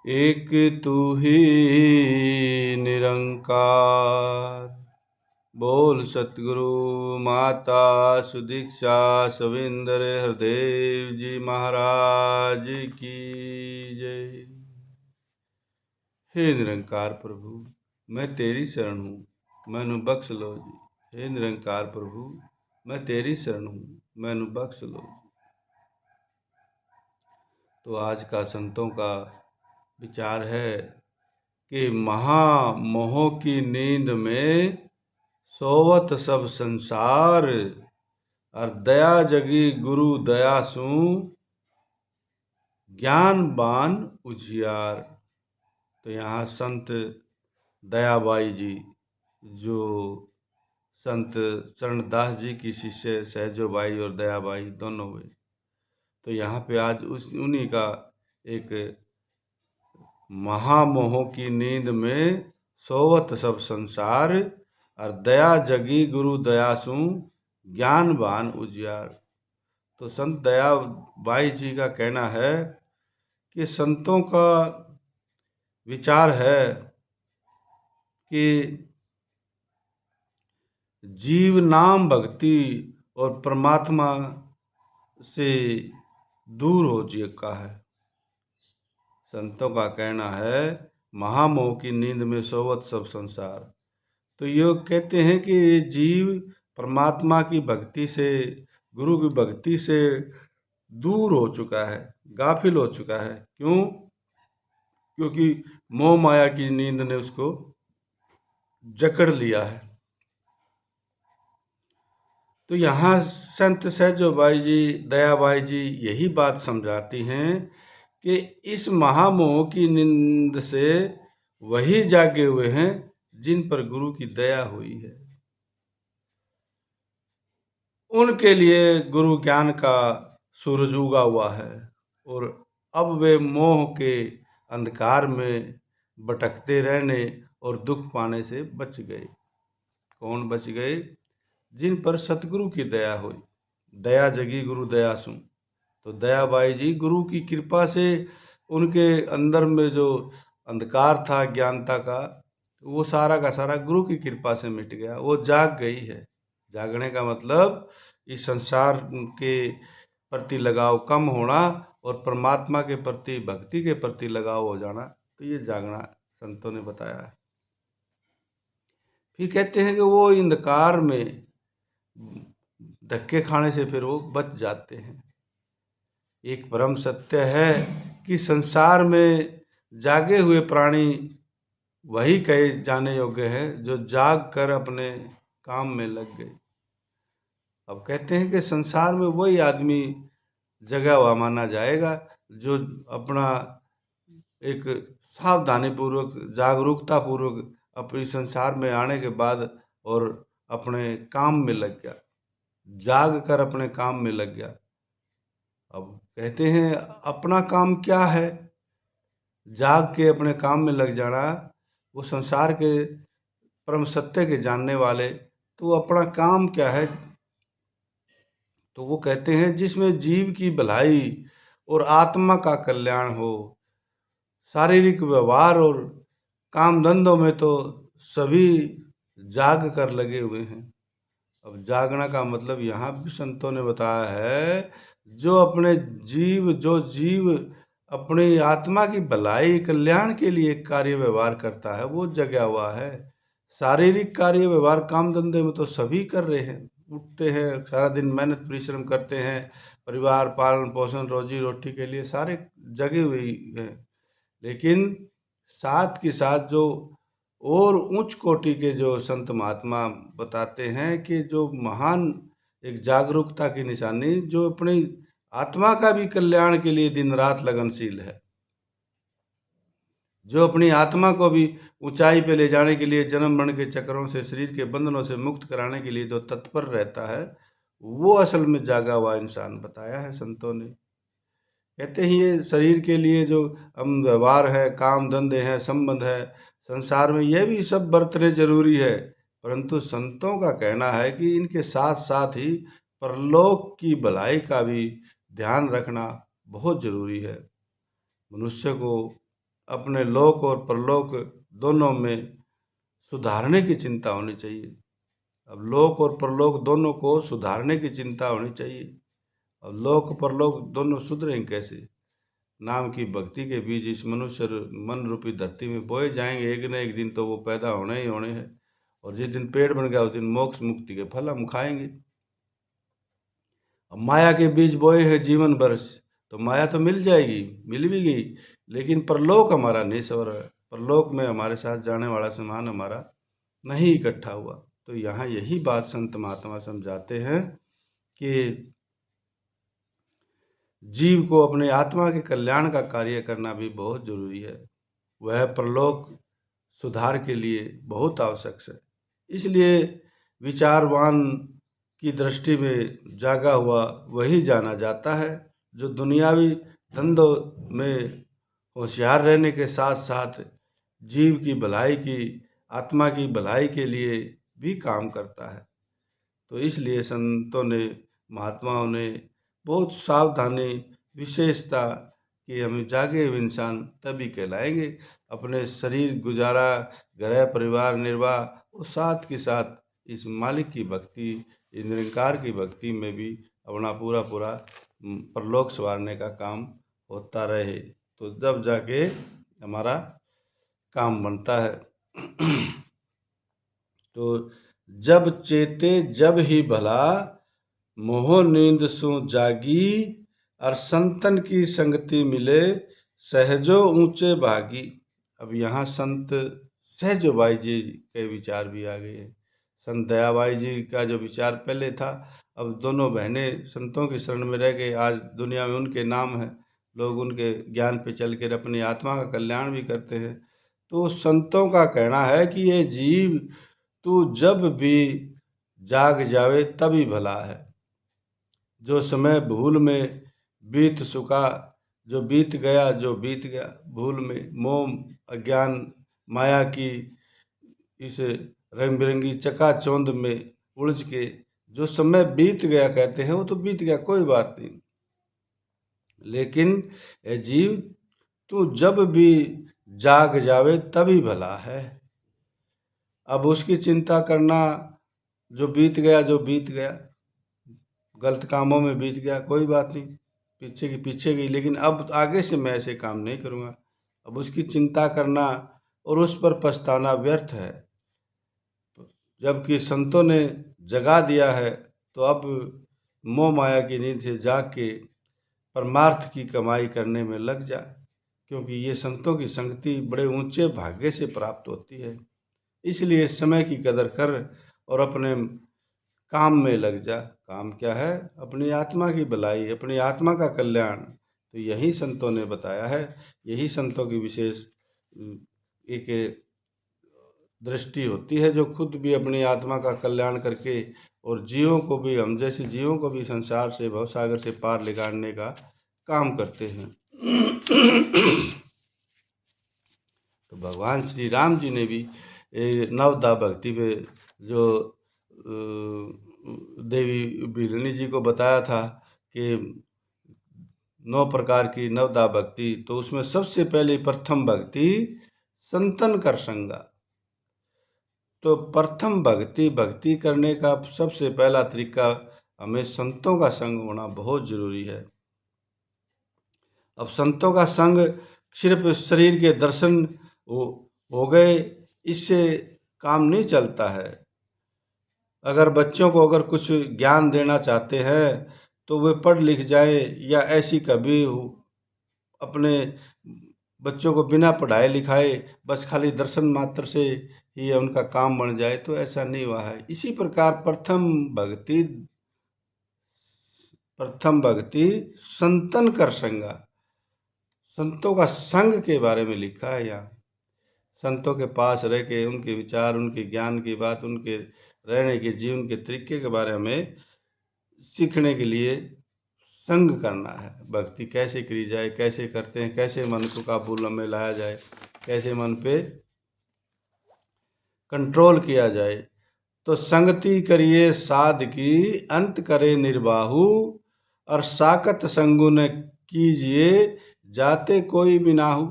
एक तू ही निरंकार। बोल सतगुरु माता सुदीक्षा सविंदर हरदेव जी महाराज की जय। हे निरंकार प्रभु, मैं तेरी शरण हूँ, मैनू बख्श लो जी। हे निरंकार प्रभु, मैं तेरी शरण हूँ, मैनू बख्श लो जी। तो आज का संतों का विचार है कि महामोह की नींद में सोवत सब संसार, और दया जगी गुरु दया सु ज्ञानवान उजियार। तो यहाँ संत दयाबाई जी, जो संत चरणदास जी की शिष्य सहजोबाई और दयाबाई दोनों हुए, तो यहाँ पे आज उन्हीं का एक महामोह की नींद में सोवत सब संसार, और दया जगी गुरु दया सु ज्ञानवान उजियार। तो संत दयाबाई जी का कहना है कि संतों का विचार है कि जीव नाम भक्ति और परमात्मा से दूर हो चुका है। संतों का कहना है महामोह की नींद में सोवत सब संसार। तो ये कहते हैं कि जीव परमात्मा की भक्ति से, गुरु की भक्ति से दूर हो चुका है, गाफिल हो चुका है। क्यों? क्योंकि मोह माया की नींद ने उसको जकड़ लिया है। तो यहाँ संत सहजोबाई जी, दयाबाई जी यही बात समझाती हैं कि इस महामोह की नींद से वही जागे हुए हैं जिन पर गुरु की दया हुई है। उनके लिए गुरु ज्ञान का सूरज उगा हुआ है, और अब वे मोह के अंधकार में भटकते रहने और दुख पाने से बच गए। कौन बच गए? जिन पर सतगुरु की दया हुई। दया जगी गुरु दया सु। तो दयाबाई जी गुरु की कृपा से उनके अंदर में जो अंधकार था ज्ञानता का, वो सारा का सारा गुरु की कृपा से मिट गया। वो जाग गई है। जागने का मतलब इस संसार के प्रति लगाव कम होना और परमात्मा के प्रति, भक्ति के प्रति लगाव हो जाना। तो ये जागना संतों ने बताया है। फिर कहते हैं कि वो अंधकार में धक्के खाने से फिर वो बच जाते हैं। एक परम सत्य है कि संसार में जागे हुए प्राणी वही कहे जाने योग्य हैं जो जाग कर अपने काम में लग गए। अब कहते हैं कि संसार में वही आदमी जगा हुआ माना जाएगा जो अपना एक सावधानी पूर्वक, जागरूकता पूर्वक अपने संसार में आने के बाद और अपने काम में लग गया, जाग कर अपने काम में लग गया। अब कहते हैं अपना काम क्या है? जाग के अपने काम में लग जाना। वो संसार के परम सत्य के जानने वाले, तो अपना काम क्या है? तो वो कहते हैं जिसमें जीव की भलाई और आत्मा का कल्याण हो। शारीरिक व्यवहार और काम धंधों में तो सभी जाग कर लगे हुए हैं। अब जागना का मतलब यहाँ भी संतों ने बताया है, जो जीव अपनी आत्मा की भलाई कल्याण के लिए कार्य व्यवहार करता है, वो जगा हुआ है। शारीरिक कार्य व्यवहार काम धंधे में तो सभी कर रहे हैं, उठते हैं, सारा दिन मेहनत परिश्रम करते हैं, परिवार पालन पोषण रोजी रोटी के लिए सारे जगे हुए हैं। लेकिन साथ के साथ जो और उच्च कोटि के जो संत महात्मा बताते हैं कि जो महान एक जागरूकता की निशानी, जो अपनी आत्मा का भी कल्याण के लिए दिन रात लगनशील है, जो अपनी आत्मा को भी ऊंचाई पे ले जाने के लिए, जन्म मरण के चक्रों से, शरीर के बंधनों से मुक्त कराने के लिए जो तत्पर रहता है, वो असल में जागा हुआ इंसान बताया है संतों ने। कहते हैं ये शरीर के लिए जो हम व्यवहार है, काम धंधे हैं, संबंध है संसार में, यह भी सब बरतने जरूरी है, परंतु संतों का कहना है कि इनके साथ साथ ही परलोक की भलाई का भी ध्यान रखना बहुत जरूरी है। मनुष्य को अपने लोक और परलोक दोनों में सुधारने की चिंता होनी चाहिए। अब लोक और परलोक दोनों को सुधारने की चिंता होनी चाहिए। अब लोक परलोक दोनों सुधरेंगे कैसे? नाम की भक्ति के बीज इस मनुष्य मन रूपी धरती में बोए जाएंगे, एक न एक दिन तो वो पैदा होने ही होने हैं। और जिस दिन पेड़ बन गया उस दिन मोक्ष मुक्ति के फल हम खाएंगे। अब माया के बीज बोए हैं जीवन भर, तो माया तो मिल जाएगी, मिल भी गई, लेकिन परलोक हमारा नहीं सवर है। परलोक में हमारे साथ जाने वाला सामान हमारा नहीं इकट्ठा हुआ। तो यहाँ यही बात संत महात्मा समझाते हैं कि जीव को अपने आत्मा के कल्याण का कार्य करना भी बहुत जरूरी है। वह परलोक सुधार के लिए बहुत आवश्यक है। इसलिए विचारवान की दृष्टि में जागा हुआ वही जाना जाता है, जो दुनियावी धंधों में होशियार रहने के साथ साथ जीव की भलाई की, आत्मा की भलाई के लिए भी काम करता है। तो इसलिए संतों ने, महात्माओं ने बहुत सावधानी, विशेषता कि हम जागे हुए इंसान तभी कहलाएंगे। अपने शरीर गुजारा, घर परिवार निर्वाह और साथ के साथ इस मालिक की भक्ति, इस निरंकार की भक्ति में भी अपना पूरा पूरा परलोक संवारने का काम होता रहे, तो जब जाके हमारा काम बनता है। तो जब चेते जब ही भला, मोह नींद सो जागी, और संतन की संगति मिले, सहजो ऊंचे भागी। अब यहाँ संत सहजोबाई जी के विचार भी आ गए हैं। संत दयाबाई जी का जो विचार पहले था, अब दोनों बहनें संतों की शरण में रह गए। आज दुनिया में उनके नाम है, लोग उनके ज्ञान पे चल कर अपनी आत्मा का कल्याण भी करते हैं। तो संतों का कहना है कि ये जीव तू जब भी जाग जावे तभी भला है। जो समय भूल में बीत चुका, जो बीत गया, जो बीत गया भूल में, मोह अज्ञान माया की इस रंग बिरंगी चकाचौंध में उलझ के जो समय बीत गया कहते हैं, वो तो बीत गया, कोई बात नहीं। लेकिन ए जीव तू जब भी जाग जावे तभी भला है। अब उसकी चिंता करना, जो बीत गया, जो बीत गया, गलत कामों में बीत गया, कोई बात नहीं, पीछे की पीछे गई, लेकिन अब आगे से मैं ऐसे काम नहीं करूँगा। अब उसकी चिंता करना और उस पर पछताना व्यर्थ है। जबकि संतों ने जगा दिया है, तो अब मोह माया की नींद से जाग के परमार्थ की कमाई करने में लग जा, क्योंकि ये संतों की संगति बड़े ऊंचे भाग्य से प्राप्त होती है। इसलिए समय की कदर कर और अपने काम में लग जा। काम क्या है? अपनी आत्मा की भलाई, अपनी आत्मा का कल्याण। तो यही संतों ने बताया है, यही संतों की विशेष एक दृष्टि होती है, जो खुद भी अपनी आत्मा का कल्याण करके और जीवों को भी, हम जैसे जीवों को भी संसार से, भवसागर से पार निकालने का काम करते हैं। तो भगवान श्री राम जी ने भी नवदा भक्ति में जो देवी बिलनी जी को बताया था कि 9 प्रकार की नवदा भक्ति, तो उसमें सबसे पहले प्रथम भक्ति संतन कर संगा। तो प्रथम भक्ति करने का सबसे पहला तरीका, हमें संतों का संग होना बहुत जरूरी है। अब संतों का संग सिर्फ शरीर के दर्शन हो गए, इससे काम नहीं चलता है। अगर बच्चों को अगर कुछ ज्ञान देना चाहते हैं तो वे पढ़ लिख जाए, या ऐसी कभी अपने बच्चों को बिना पढ़ाए लिखाए बस खाली दर्शन मात्र से ही उनका काम बन जाए, तो ऐसा नहीं हुआ है। इसी प्रकार प्रथम भक्ति संतन कर संगा, संतों का संग के बारे में लिखा है यहाँ। संतों के पास रह के उनके विचार, उनके ज्ञान की बात, उनके रहने के जीवन के तरीके के बारे में सीखने के लिए संग करना है। भक्ति कैसे करी जाए, कैसे करते हैं, कैसे मन को काबू में लाया जाए, कैसे मन पे कंट्रोल किया जाए। तो संगति करिए साध की, अंत करे निर्बाहु, और साकत संगु न कीजिए, जाते कोई बिनाहु।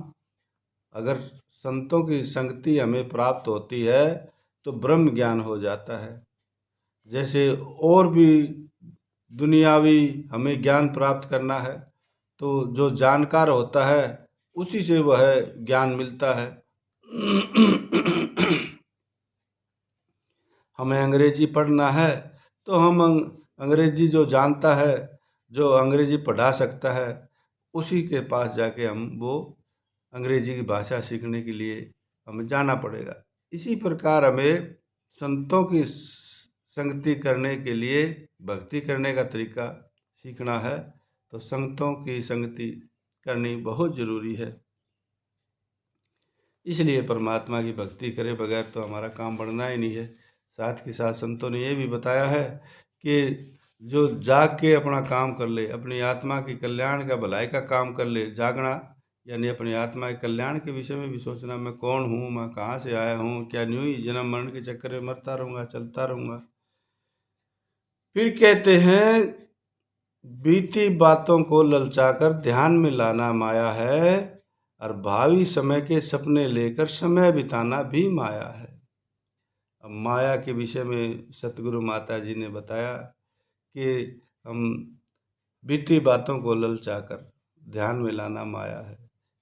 अगर संतों की संगति हमें प्राप्त होती है तो ब्रह्म ज्ञान हो जाता है। जैसे और भी दुनियावी हमें ज्ञान प्राप्त करना है तो जो जानकार होता है उसी से वह ज्ञान मिलता है। हमें अंग्रेजी पढ़ना है तो हम अंग्रेजी जो जानता है, जो अंग्रेजी पढ़ा सकता है, उसी के पास जाके हम वो अंग्रेजी की भाषा सीखने के लिए हमें जाना पड़ेगा। इसी प्रकार हमें संतों की संगति करने के लिए भक्ति करने का तरीका सीखना है, तो संतों की संगति करनी बहुत ज़रूरी है। इसलिए परमात्मा की भक्ति करे बगैर तो हमारा काम बढ़ना ही नहीं है। साथ के साथ संतों ने ये भी बताया है कि जो जाग के अपना काम कर ले, अपनी आत्मा की कल्याण का भलाई का काम कर ले, जागना यानी अपनी आत्मा के कल्याण के विषय में भी सोचना, मैं कौन हूँ, मैं कहाँ से आया हूँ, क्या न्यू ही जन्म मरण के चक्कर में मरता रहूँगा, चलता रहूँगा। फिर कहते हैं बीती बातों को ललचाकर ध्यान में लाना माया है, और भावी समय के सपने लेकर समय बिताना भी माया है। अब माया के विषय में सतगुरु माता जी ने बताया कि हम बीती बातों को ललचाकर ध्यान में लाना माया है।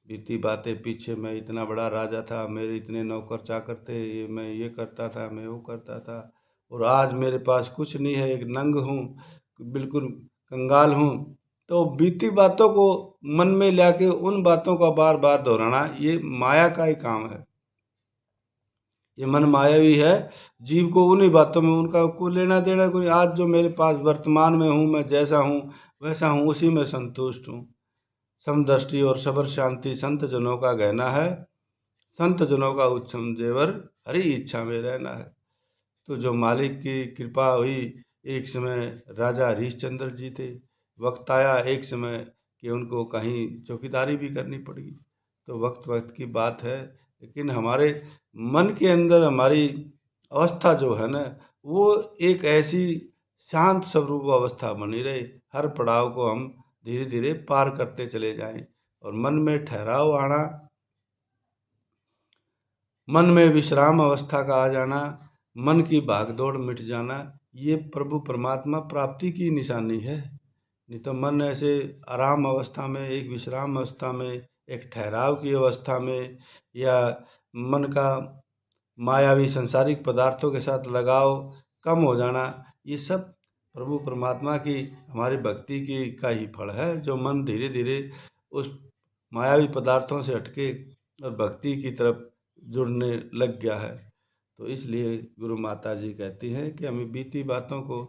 बीती बातें, पीछे मैं इतना बड़ा राजा था, मेरे इतने नौकर चाकर थे, ये मैं ये करता था, मैं वो करता था, और आज मेरे पास कुछ नहीं है, एक नंग हूँ, बिल्कुल कंगाल हूँ। तो बीती बातों को मन में लाके उन बातों का बार बार दोहराना, ये माया का ही काम है। ये मन मायावी है। जीव को उन्हीं बातों में उनका कोई लेना देना कोई, आज जो मेरे पास वर्तमान में हूँ, मैं जैसा हूँ वैसा हूँ, उसी में संतुष्ट हूँ। समदृष्टि और सबर शांति संत जनों का गहना है, संत जनों का उत्तम जेवर हरि इच्छा में रहना है। तो जो मालिक की कृपा हुई, एक समय राजा हरिश्चंद्र जी थे, वक्त आया एक समय कि उनको कहीं चौकीदारी भी करनी पड़ी। तो वक्त वक्त की बात है, लेकिन हमारे मन के अंदर हमारी अवस्था जो है ना, वो एक ऐसी शांत स्वरूप अवस्था बनी रहे, हर पड़ाव को हम धीरे धीरे पार करते चले जाएं, और मन में ठहराव आना, मन में विश्राम अवस्था का आ जाना, मन की भागदौड़ मिट जाना, ये प्रभु परमात्मा प्राप्ति की निशानी है। नहीं तो मन ऐसे आराम अवस्था में, एक विश्राम अवस्था में, एक ठहराव की अवस्था में, या मन का मायावी सांसारिक पदार्थों के साथ लगाव कम हो जाना, ये सब प्रभु परमात्मा की हमारी भक्ति की का ही फल है। जो मन धीरे धीरे उस मायावी पदार्थों से हटके और भक्ति की तरफ जुड़ने लग गया है। तो इसलिए गुरु माता जी कहती हैं कि हमें बीती बातों को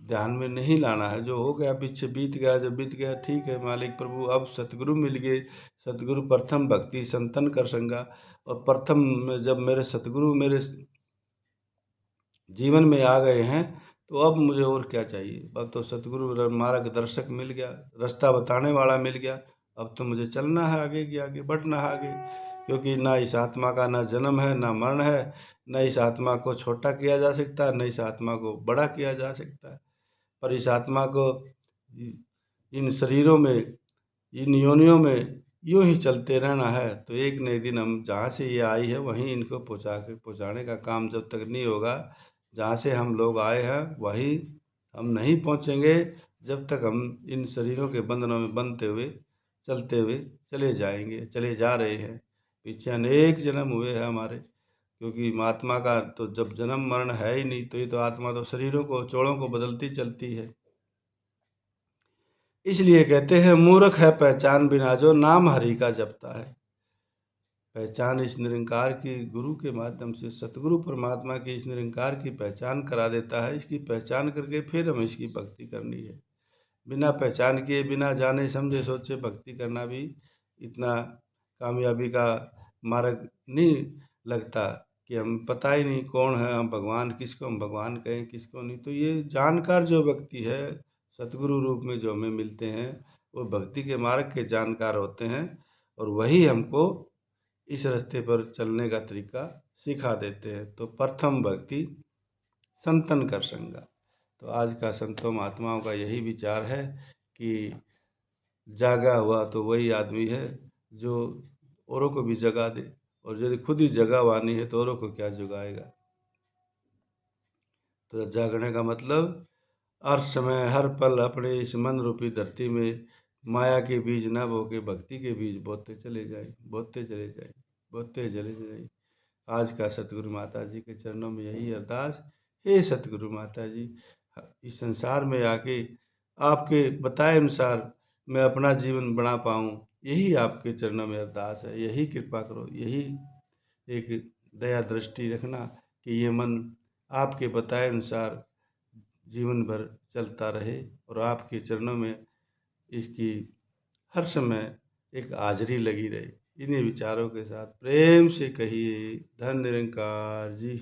ध्यान में नहीं लाना है। जो हो गया पीछे बीत गया, जो बीत गया ठीक है मालिक प्रभु, अब सतगुरु मिल गए, सतगुरु प्रथम भक्ति संतन कर संगा। और प्रथम में जब मेरे सतगुरु मेरे जीवन में आ गए हैं, तो अब मुझे और क्या चाहिए। अब तो सतगुरु मार्गदर्शक मिल गया, रास्ता बताने वाला मिल गया, अब तो मुझे चलना है आगे की आगे, बढ़ना है आगे। क्योंकि ना इस आत्मा का ना जन्म है ना मरण है, न इस आत्मा को छोटा किया जा सकता है, न इस आत्मा को बड़ा किया जा सकता है। पर इस आत्मा को इन शरीरों में, इन योनियों में यूं ही चलते रहना है। तो एक न एक दिन हम जहाँ से ये आई है वहीं इनको पहुँचाने का काम जब तक नहीं होगा, जहाँ से हम लोग आए हैं वहीं हम नहीं पहुँचेंगे, जब तक हम इन शरीरों के बंधनों में बंधते हुए चलते हुए चले जाएंगे, चले जा रहे हैं। पीछे अनेक जन्म हुए हैं हमारे, क्योंकि आत्मा का तो जब जन्म मरण है ही नहीं, तो ये तो आत्मा तो शरीरों को, जोड़ों को बदलती चलती है। इसलिए कहते हैं मूर्ख है पहचान बिना जो नाम हरि का जपता है। पहचान इस निरंकार की गुरु के माध्यम से, सतगुरु परमात्मा की इस निरंकार की पहचान करा देता है। इसकी पहचान करके फिर हमें इसकी भक्ति करनी है। बिना पहचान किए, बिना जाने समझे सोचे भक्ति करना भी इतना कामयाबी का मार्ग नहीं लगता, कि हम पता ही नहीं कौन है हम भगवान, किसको हम भगवान कहें किसको नहीं। तो ये जानकार जो व्यक्ति है, सतगुरु रूप में जो हमें मिलते हैं, वो भक्ति के मार्ग के जानकार होते हैं, और वही हमको इस रास्ते पर चलने का तरीका सिखा देते हैं। तो प्रथम भक्ति संतन कर संगा। तो आज का संतों महात्माओं का यही विचार है कि जागा हुआ तो वही आदमी है जो औरों को भी जगा दे, और यदि खुद ही जगा वानी है तो औरों को क्या जगाएगा। तो जागने का मतलब हर समय हर पल अपने इस मन रूपी धरती में माया के बीज ना बो के भक्ति के बीज बोते चले जाए, बोते चले जाए, बोते चले जाए। आज का सतगुरु माता जी के चरणों में यही अरदास, हे सतगुरु माता जी, इस संसार में आके आपके बताए अनुसार मैं अपना जीवन बना पाऊँ, यही आपके चरणों में अरदास है। यही कृपा करो, यही एक दया दृष्टि रखना कि ये मन आपके बताए अनुसार जीवन भर चलता रहे और आपके चरणों में इसकी हर समय एक हाज़िरी लगी रहे। इन्हीं विचारों के साथ प्रेम से कहिए धन निरंकार जी।